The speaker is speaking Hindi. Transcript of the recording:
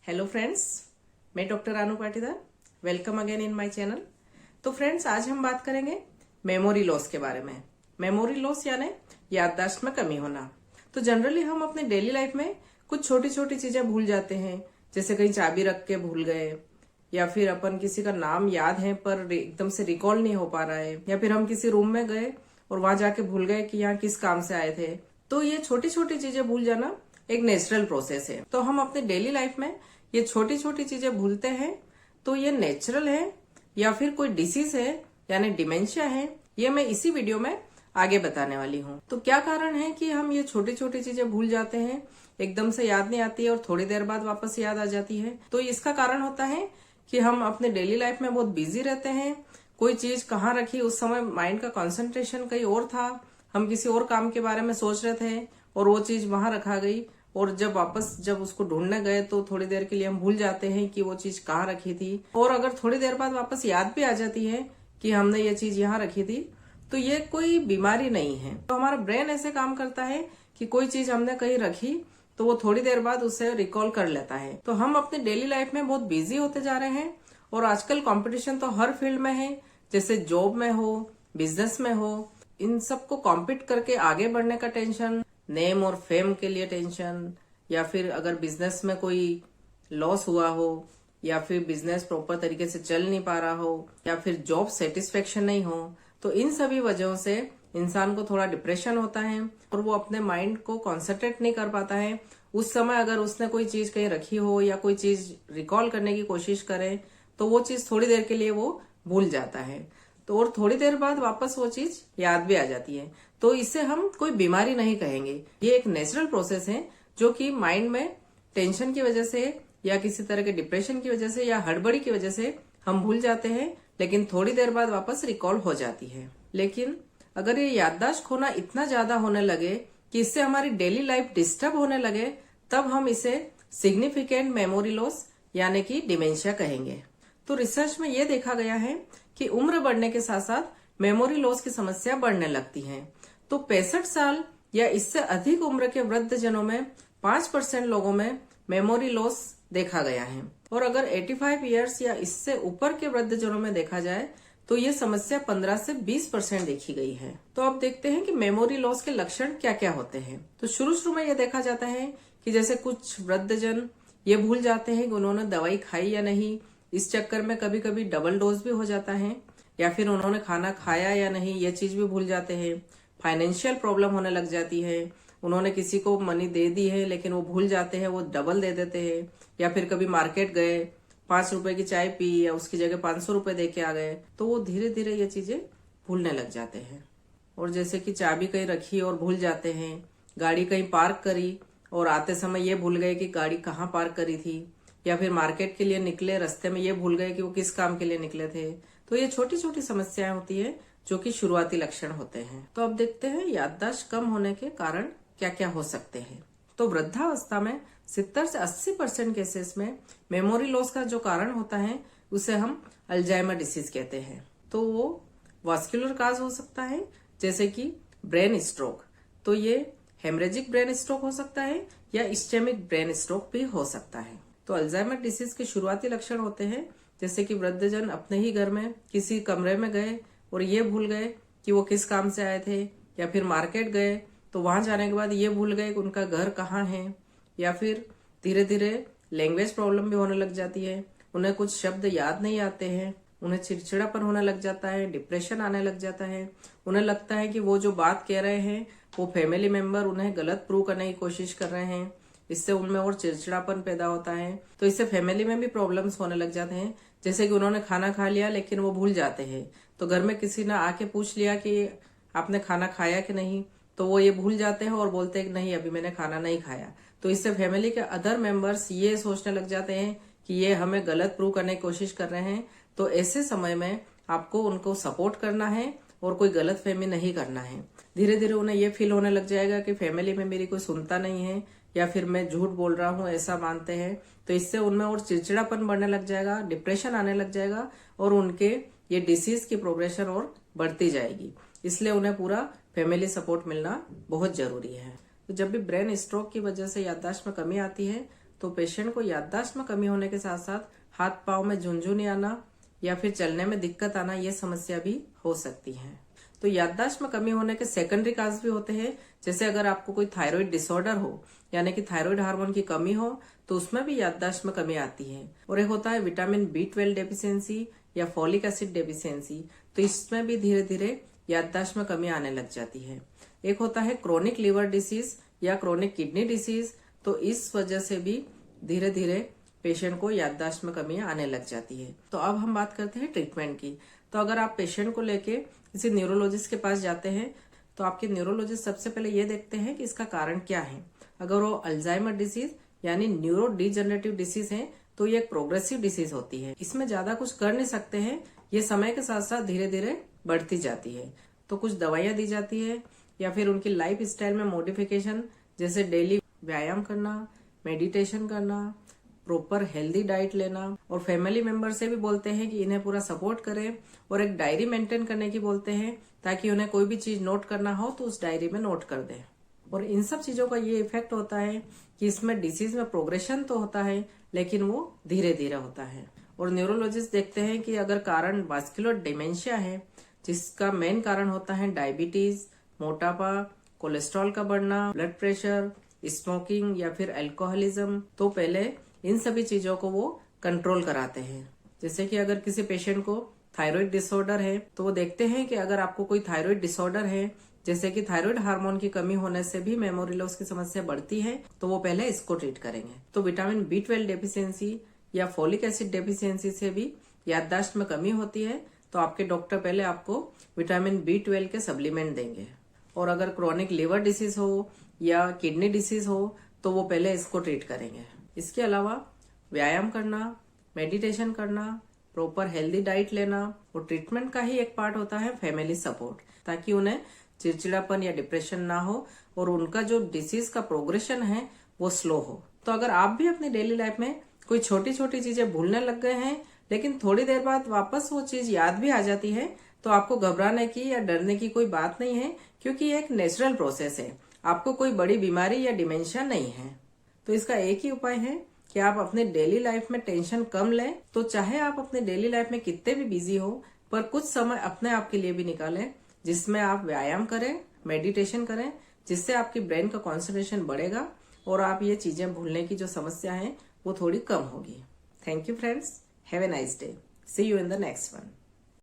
हेलो फ्रेंड्स, मैं doctor Anu Patidar. Welcome again in my channel. तो फ्रेंड्स, आज हम बात करेंगे मेमोरी लॉस के बारे में। मेमोरी लॉस यानी याददाश्त में कमी होना। तो जनरली हम अपने डेली लाइफ में कुछ छोटी छोटी चीजें भूल जाते हैं, जैसे कहीं चाबी रख के भूल गए, या फिर अपन किसी का नाम याद है पर एकदम से रिकॉल नहीं हो पा रहा है, या फिर हम किसी रूम में गए और वहां जाके भूल गए कि यहाँ किस काम से आए थे। तो ये छोटी छोटी चीजें भूल जाना एक नेचुरल प्रोसेस है। तो हम अपने डेली लाइफ में ये छोटी छोटी चीजें भूलते हैं, तो ये नेचुरल है या फिर कोई डिसीज है यानी डिमेंशिया है, ये मैं इसी वीडियो में आगे बताने वाली हूँ। तो क्या कारण है कि हम ये छोटी छोटी चीजें भूल जाते हैं, एकदम से याद नहीं आती है और थोड़ी देर बाद वापस याद आ जाती है। तो इसका कारण होता है कि हम अपने डेली लाइफ में बहुत बिजी रहते हैं। कोई चीज कहाँ रखी, उस समय माइंड का कंसंट्रेशन कहीं और था, हम किसी और काम के बारे में सोच रहे थे और वो चीज वहां रखा गई, और जब उसको ढूंढने गए तो थोड़ी देर के लिए हम भूल जाते हैं कि वो चीज कहाँ रखी थी। और अगर थोड़ी देर बाद वापस याद भी आ जाती है कि हमने ये चीज यहाँ रखी थी, तो ये कोई बीमारी नहीं है। तो हमारा ब्रेन ऐसे काम करता है कि कोई चीज हमने कहीं रखी तो वो थोड़ी देर बाद उसे रिकॉल कर लेता है। तो हम अपने डेली लाइफ में बहुत बिजी होते जा रहे हैं, और आजकल कंपटीशन तो हर फील्ड में है, जैसे जॉब में हो, बिजनेस में हो, इन सबको कॉम्पीट करके आगे बढ़ने का टेंशन, नेम और फेम के लिए टेंशन, या फिर अगर बिजनेस में कोई लॉस हुआ हो, या फिर बिजनेस प्रॉपर तरीके से चल नहीं पा रहा हो, या फिर जॉब सेटिस्फेक्शन नहीं हो, तो इन सभी वजहों से इंसान को थोड़ा डिप्रेशन होता है और वो अपने माइंड को कॉन्सेंट्रेट नहीं कर पाता है। उस समय अगर उसने कोई चीज कहीं रखी हो या कोई चीज रिकॉल करने की कोशिश करे, तो वो चीज थोड़ी देर के लिए वो भूल जाता है, तो और थोड़ी देर बाद वापस वो चीज याद भी आ जाती है। तो इसे हम कोई बीमारी नहीं कहेंगे, ये एक नेचुरल प्रोसेस है जो कि माइंड में टेंशन की वजह से या किसी तरह के डिप्रेशन की वजह से या हड़बड़ी की वजह से हम भूल जाते हैं, लेकिन थोड़ी देर बाद वापस रिकॉल हो जाती है। लेकिन अगर ये याददाश्त खोना इतना ज्यादा होने लगे कि इससे हमारी डेली लाइफ डिस्टर्ब होने लगे, तब हम इसे सिग्निफिकेंट मेमोरी लॉस यानी कि डिमेंशिया कहेंगे। तो रिसर्च में ये देखा गया है कि उम्र बढ़ने के साथ साथ मेमोरी लॉस की समस्या बढ़ने लगती है। तो 65 साल या इससे अधिक उम्र के वृद्ध जनों में 5% लोगों में मेमोरी लॉस देखा गया है, और अगर 85 इयर्स या इससे ऊपर के वृद्ध जनों में देखा जाए तो ये समस्या 15 से 20% देखी गई है। तो अब देखते हैं कि मेमोरी लॉस के लक्षण क्या क्या होते हैं। तो शुरू में ये देखा जाता है कि जैसे कुछ वृद्ध जन ये भूल जाते हैं कि उन्होंने दवाई खाई या नहीं, इस चक्कर में कभी कभी डबल डोज भी हो जाता है, या फिर उन्होंने खाना खाया या नहीं ये चीज भी भूल जाते हैं। फाइनेंशियल प्रॉब्लम होने लग जाती है, उन्होंने किसी को मनी दे दी है लेकिन वो भूल जाते हैं, वो डबल दे देते हैं। या फिर कभी मार्केट गए, 5 रुपए की चाय पी या उसकी जगह 500 रुपए दे के आ गए, तो वो धीरे धीरे ये चीजें भूलने लग जाते हैं। और जैसे कि चाबी कहीं रखी और भूल जाते हैं, गाड़ी कहीं पार्क करी और आते समय ये भूल गए कि गाड़ी कहाँ पार्क करी थी, या फिर मार्केट के लिए निकले, रास्ते में ये भूल गए कि वो किस काम के लिए निकले थे। तो ये छोटी छोटी समस्याएं होती है जो कि शुरुआती लक्षण होते हैं। तो अब देखते हैं याददाश्त कम होने के कारण क्या क्या हो सकते हैं। तो वृद्धावस्था में 70 से 80% केसेस में मेमोरी लॉस का जो कारण होता है उसे हम अल्जाइमर डिसीज कहते हैं। तो वो वास्कुलर काज हो सकता है, जैसे कि ब्रेन स्ट्रोक। तो ये हेमरेजिक ब्रेन स्ट्रोक हो सकता है या इस्चेमिक ब्रेन स्ट्रोक भी हो सकता है। तो अल्जाइमर डिसीज के शुरुआती लक्षण होते हैं जैसे कि वृद्धजन अपने ही घर में किसी कमरे में गए और ये भूल गए कि वो किस काम से आए थे, या फिर मार्केट गए तो वहां जाने के बाद ये भूल गए कि उनका घर कहाँ है, या फिर धीरे धीरे लैंग्वेज प्रॉब्लम भी होने लग जाती है, उन्हें कुछ शब्द याद नहीं आते हैं, उन्हें चिड़चिड़ापन होने लग जाता है, डिप्रेशन आने लग जाता है, उन्हें लगता है कि वो जो बात कह रहे हैं वो फैमिली मेंबर उन्हें गलत प्रूव करने की कोशिश कर रहे हैं, इससे उनमें और चिड़चिड़ापन पैदा होता है। तो इससे फैमिली में भी प्रॉब्लम्स होने लग जाते हैं, जैसे कि उन्होंने खाना खा लिया लेकिन वो भूल जाते हैं। तो घर में किसी ने आके पूछ लिया कि आपने खाना खाया कि नहीं, तो वो ये भूल जाते हैं और बोलते हैं कि नहीं अभी मैंने खाना नहीं खाया। तो इससे फैमिली के अदर मेंबर्स ये सोचने लग जाते हैं कि ये हमें गलत प्रूव करने की कोशिश कर रहे हैं। तो ऐसे समय में आपको उनको सपोर्ट करना है और कोई गलत फहमी नहीं करना है। धीरे धीरे उन्हें ये फील होने लग जाएगा कि फैमिली में मेरी कोई सुनता नहीं है, या फिर मैं झूठ बोल रहा हूँ, ऐसा मानते हैं। तो इससे उनमें और चिड़चिड़ापन बढ़ने लग जाएगा, डिप्रेशन आने लग जाएगा, और उनके ये डिसीज की प्रोग्रेशन और बढ़ती जाएगी। इसलिए उन्हें पूरा फैमिली सपोर्ट मिलना बहुत जरूरी है। तो जब भी ब्रेन स्ट्रोक की वजह से याददाश्त में कमी आती है तो पेशेंट को याददाश्त में कमी होने के साथ साथ हाथ पांव में झुनझुनी आना या फिर चलने में दिक्कत आना, ये समस्या भी हो सकती है। तो याददाश्त में कमी होने के सेकेंडरी काज भी होते हैं, जैसे अगर आपको कोई थायराइड डिसऑर्डर हो यानी कि थायराइड हार्मोन की कमी हो तो उसमें भी याददाश्त में कमी आती है। और एक होता है विटामिन B12 डेफिशिएंसी या फॉलिक एसिड डेफिशिएंसी, तो इसमें भी धीरे धीरे याददाश्त में कमी आने लग जाती है। एक होता है क्रोनिक लिवर डिसीज या क्रोनिक किडनी डिसीज, तो इस वजह से भी धीरे धीरे पेशेंट को याददाश्त में कमी आने लग जाती है। तो अब हम बात करते हैं ट्रीटमेंट की। तो अगर आप पेशेंट को लेके किसी न्यूरोलॉजिस्ट के पास जाते हैं तो आपके न्यूरोलॉजिस्ट सबसे पहले ये देखते हैं कि इसका कारण क्या है। अगर वो अल्जाइमर डिसीज यानी न्यूरो डिजनरेटिव डिसीज है तो ये एक प्रोग्रेसिव डिसीज होती है, इसमें ज्यादा कुछ कर नहीं सकते हैं, ये समय के साथ साथ धीरे धीरे बढ़ती जाती है। तो कुछ दवाइयां दी जाती है या फिर उनकी लाइफ स्टाइल में मॉडिफिकेशन, जैसे डेली व्यायाम करना, मेडिटेशन करना, प्रॉपर हेल्दी डाइट लेना, और फैमिली मेंबर से भी बोलते हैं कि इन्हें पूरा सपोर्ट करें और एक डायरी मेंटेन करने की बोलते हैं ताकि उन्हें कोई भी चीज नोट करना हो तो उस डायरी में नोट कर दें। और इन सब चीजों का ये इफेक्ट होता है कि इसमें डिसीज में प्रोग्रेशन तो होता है लेकिन वो धीरे धीरे होता है। और न्यूरोलॉजिस्ट देखते हैं कि अगर कारण वास्कुलर डिमेंशिया है, जिसका मेन कारण होता है डायबिटीज, मोटापा, कोलेस्ट्रॉल का बढ़ना, ब्लड प्रेशर, स्मोकिंग या फिर अल्कोहलिज्म, तो पहले इन सभी चीजों को वो कंट्रोल कराते हैं। जैसे कि अगर किसी पेशेंट को थायराइड डिसऑर्डर है तो वो देखते हैं कि अगर आपको कोई थायराइड डिसऑर्डर है, जैसे कि थायराइड हार्मोन की कमी होने से भी मेमोरी लॉस की समस्या बढ़ती है, तो वो पहले इसको ट्रीट करेंगे। तो विटामिन B12 डेफिशिएंसी या फॉलिक एसिड डेफिशिएंसी से भी याददाश्त में कमी होती है, तो आपके डॉक्टर पहले आपको विटामिन B12 के सप्लीमेंट देंगे। और अगर क्रोनिक लिवर डिसीज हो या किडनी डिसीज हो तो वो पहले इसको ट्रीट करेंगे। इसके अलावा व्यायाम करना, मेडिटेशन करना, प्रॉपर हेल्दी डाइट लेना, और ट्रीटमेंट का ही एक पार्ट होता है फैमिली सपोर्ट, ताकि उन्हें चिड़चिड़ापन या डिप्रेशन ना हो और उनका जो डिसीज का प्रोग्रेशन है वो स्लो हो। तो अगर आप भी अपनी डेली लाइफ में कोई छोटी छोटी चीजें भूलने लग गए हैं लेकिन थोड़ी देर बाद वापस वो चीज याद भी आ जाती है, तो आपको घबराने की या डरने की कोई बात नहीं है, क्योंकि ये एक नेचुरल प्रोसेस है। आपको कोई बड़ी बीमारी या डिमेंशिया नहीं है। तो इसका एक ही उपाय है कि आप अपने डेली लाइफ में टेंशन कम लें। तो चाहे आप अपने डेली लाइफ में कितने भी बिजी हो, पर कुछ समय अपने आप के लिए भी निकालें जिसमें आप व्यायाम करें, मेडिटेशन करें, जिससे आपकी ब्रेन का कॉन्सेंट्रेशन बढ़ेगा और आप ये चीजें भूलने की जो समस्या है वो थोड़ी कम होगी। Thank you friends, have a nice day, see you in the next one.